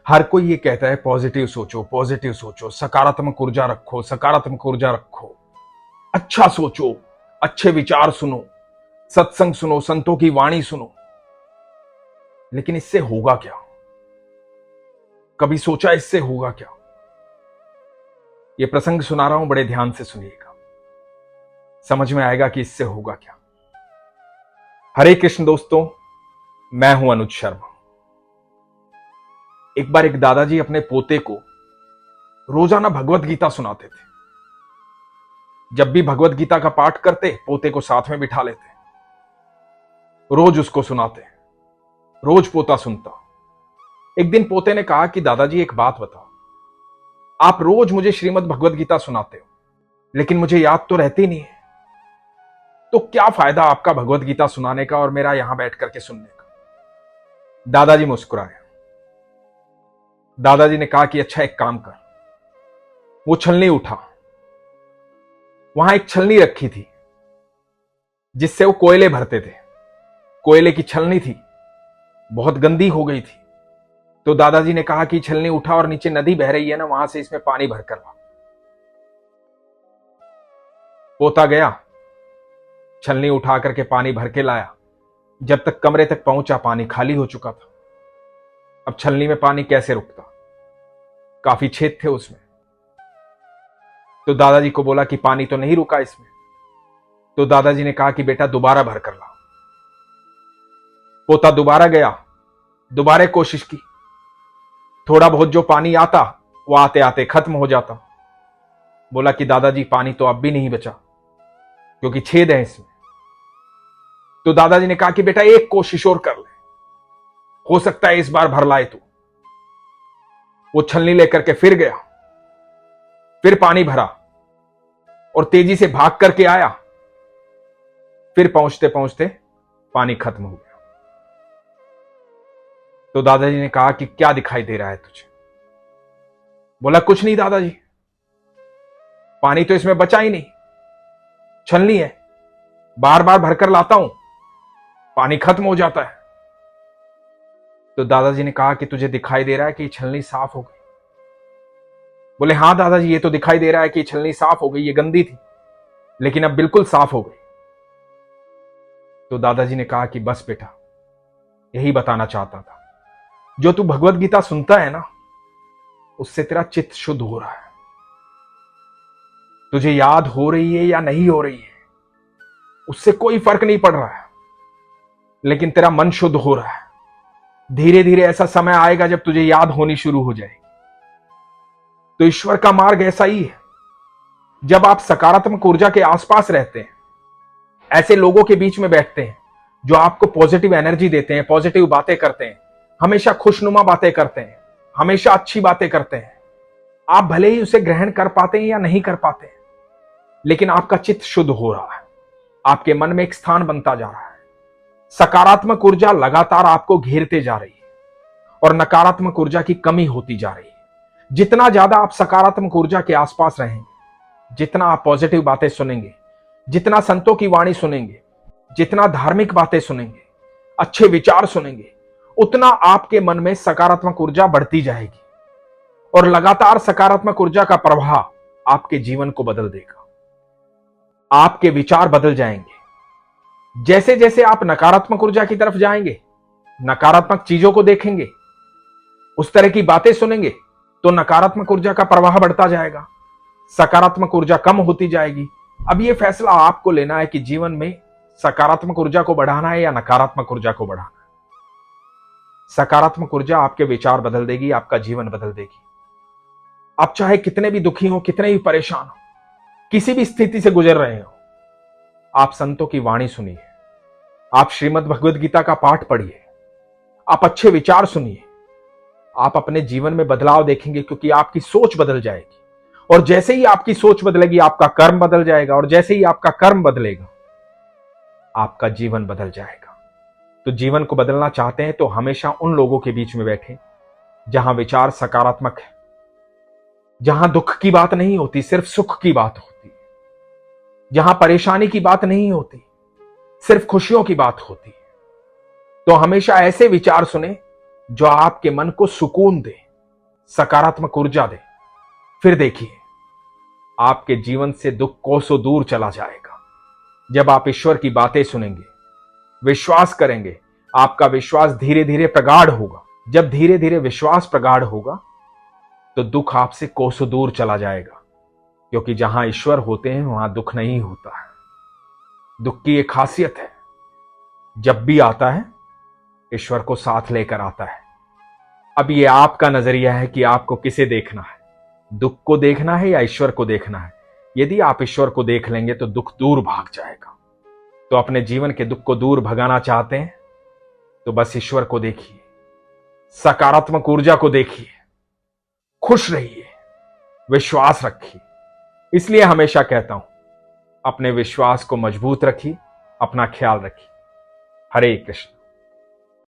हर कोई ये कहता है पॉजिटिव सोचो, सकारात्मक ऊर्जा रखो, सकारात्मक ऊर्जा रखो, अच्छा सोचो, अच्छे विचार सुनो, सत्संग सुनो, संतों की वाणी सुनो। लेकिन इससे होगा क्या? कभी सोचा इससे होगा क्या? ये प्रसंग सुना रहा हूं, बड़े ध्यान से सुनिएगा, समझ में आएगा कि इससे होगा क्या। हरे कृष्ण दोस्तों, मैं हूं अनुज शर्मा। एक बार एक दादाजी अपने पोते को रोजाना भगवत गीता सुनाते थे। जब भी भगवत गीता का पाठ करते, पोते को साथ में बिठा लेते, रोज उसको सुनाते, रोज पोता सुनता। एक दिन पोते ने कहा कि दादाजी एक बात बताओ, आप रोज मुझे श्रीमद् भगवत गीता सुनाते हो, लेकिन मुझे याद तो रहती नहीं है, तो क्या फायदा आपका भगवत गीता सुनाने का और मेरा यहां बैठ करके सुनने का? दादाजी मुस्कुराए। दादाजी ने कहा कि अच्छा एक काम कर। वो छलनी उठा, वहां एक छलनी रखी थी जिससे वो कोयले भरते थे। कोयले की छलनी थी, बहुत गंदी हो गई थी। तो दादाजी ने कहा कि छलनी उठा और नीचे नदी बह रही है ना, वहां से इसमें पानी भर कर ला। पोता गया, छलनी उठा करके पानी भर के लाया। जब तक कमरे तक पहुंचा, पानी खाली हो चुका था। अब छलनी में पानी कैसे रुकता? काफी छेद थे उसमें। तो दादाजी को बोला कि पानी तो नहीं रुका इसमें। तो दादाजी ने कहा कि बेटा दोबारा भर कर ला। पोता दोबारा गया, दोबारा कोशिश की। थोड़ा बहुत जो पानी आता वो आते आते खत्म हो जाता। बोला कि दादाजी पानी तो अब भी नहीं बचा, क्योंकि छेद है इसमें। तो दादाजी ने कहा कि बेटा एक कोशिश और कर ले, हो सकता है इस बार भर लाए तू। वो छलनी लेकर के फिर गया, फिर पानी भरा और तेजी से भाग करके आया। फिर पहुंचते पहुंचते पानी खत्म हो गया। तो दादाजी ने कहा कि क्या दिखाई दे रहा है तुझे? बोला कुछ नहीं दादाजी, पानी तो इसमें बचा ही नहीं, छलनी है, बार बार भरकर लाता हूं, पानी खत्म हो जाता है। तो दादाजी ने कहा कि तुझे दिखाई दे रहा है कि ये छलनी साफ हो गई? बोले हाँ दादाजी, ये तो दिखाई दे रहा है कि छलनी साफ हो गई, ये गंदी थी लेकिन अब बिल्कुल साफ हो गई। तो दादाजी ने कहा कि बस बेटा, यही बताना चाहता था, जो तू भगवत गीता सुनता है ना, उससे तेरा चित्त शुद्ध हो रहा है। तुझे याद हो रही है या नहीं हो रही है, उससे कोई फर्क नहीं पड़ रहा है, लेकिन तेरा मन शुद्ध हो रहा है। धीरे धीरे ऐसा समय आएगा जब तुझे याद होनी शुरू हो जाएगी। तो ईश्वर का मार्ग ऐसा ही है, जब आप सकारात्मक ऊर्जा के आसपास रहते हैं, ऐसे लोगों के बीच में बैठते हैं जो आपको पॉजिटिव एनर्जी देते हैं, पॉजिटिव बातें करते हैं, हमेशा खुशनुमा बातें करते हैं, हमेशा अच्छी बातें करते हैं, आप भले ही उसे ग्रहण कर पाते हैं या नहीं कर पाते, लेकिन आपका चित्त शुद्ध हो रहा है, आपके मन में एक स्थान बनता जा रहा है। सकारात्मक ऊर्जा लगातार आपको घेरते जा रही है और नकारात्मक ऊर्जा की कमी होती जा रही है। जितना ज्यादा आप सकारात्मक ऊर्जा के आसपास रहेंगे, जितना आप पॉजिटिव बातें सुनेंगे, जितना संतों की वाणी सुनेंगे, जितना धार्मिक बातें सुनेंगे, अच्छे विचार सुनेंगे, उतना आपके मन में सकारात्मक ऊर्जा बढ़ती जाएगी और लगातार सकारात्मक ऊर्जा का प्रभाव आपके जीवन को बदल देगा। आपके विचार बदल जाएंगे। जैसे जैसे आप नकारात्मक ऊर्जा की तरफ जाएंगे, नकारात्मक चीजों को देखेंगे, उस तरह की बातें सुनेंगे, तो नकारात्मक ऊर्जा का प्रवाह बढ़ता जाएगा, सकारात्मक ऊर्जा कम होती जाएगी। अब यह फैसला आपको लेना है कि जीवन में सकारात्मक ऊर्जा को बढ़ाना है या नकारात्मक ऊर्जा को बढ़ाना है। सकारात्मक ऊर्जा आपके विचार बदल देगी, आपका जीवन बदल देगी। आप चाहे कितने भी दुखी हो, कितने भी परेशान हो, किसी भी स्थिति से गुजर रहे हो, आप संतों की वाणी सुनिए, आप श्रीमद् भगवत गीता का पाठ पढ़िए, आप अच्छे विचार सुनिए, आप अपने जीवन में बदलाव देखेंगे, क्योंकि आपकी सोच बदल जाएगी। और जैसे ही आपकी सोच बदलेगी, आपका कर्म बदल जाएगा, और जैसे ही आपका कर्म बदलेगा, आपका जीवन बदल जाएगा। तो जीवन को बदलना चाहते हैं तो हमेशा उन लोगों के बीच में बैठे जहां विचार सकारात्मक है, जहां दुख की बात नहीं होती, सिर्फ सुख की बात होती है, जहां परेशानी की बात नहीं होती, सिर्फ खुशियों की बात होती है। तो हमेशा ऐसे विचार सुने जो आपके मन को सुकून दे, सकारात्मक ऊर्जा दें। फिर देखिए आपके जीवन से दुख कोसों दूर चला जाएगा। जब आप ईश्वर की बातें सुनेंगे, विश्वास करेंगे, आपका विश्वास धीरे धीरे प्रगाढ़ होगा। जब धीरे धीरे विश्वास प्रगाढ़ होगा तो दुख आपसे कोसों दूर चला जाएगा, क्योंकि जहां ईश्वर होते हैं वहां दुख नहीं होता है। दुख की एक खासियत है, जब भी आता है ईश्वर को साथ लेकर आता है। अब ये आपका नजरिया है कि आपको किसे देखना है, दुख को देखना है या ईश्वर को देखना है। यदि आप ईश्वर को देख लेंगे तो दुख दूर भाग जाएगा। तो अपने जीवन के दुख को दूर भगाना चाहते हैं तो बस ईश्वर को देखिए, सकारात्मक ऊर्जा को देखिए, खुश रहिए, विश्वास रखिए। इसलिए हमेशा कहता हूं, अपने विश्वास को मजबूत रखिए, अपना ख्याल रखिए। हरे कृष्ण।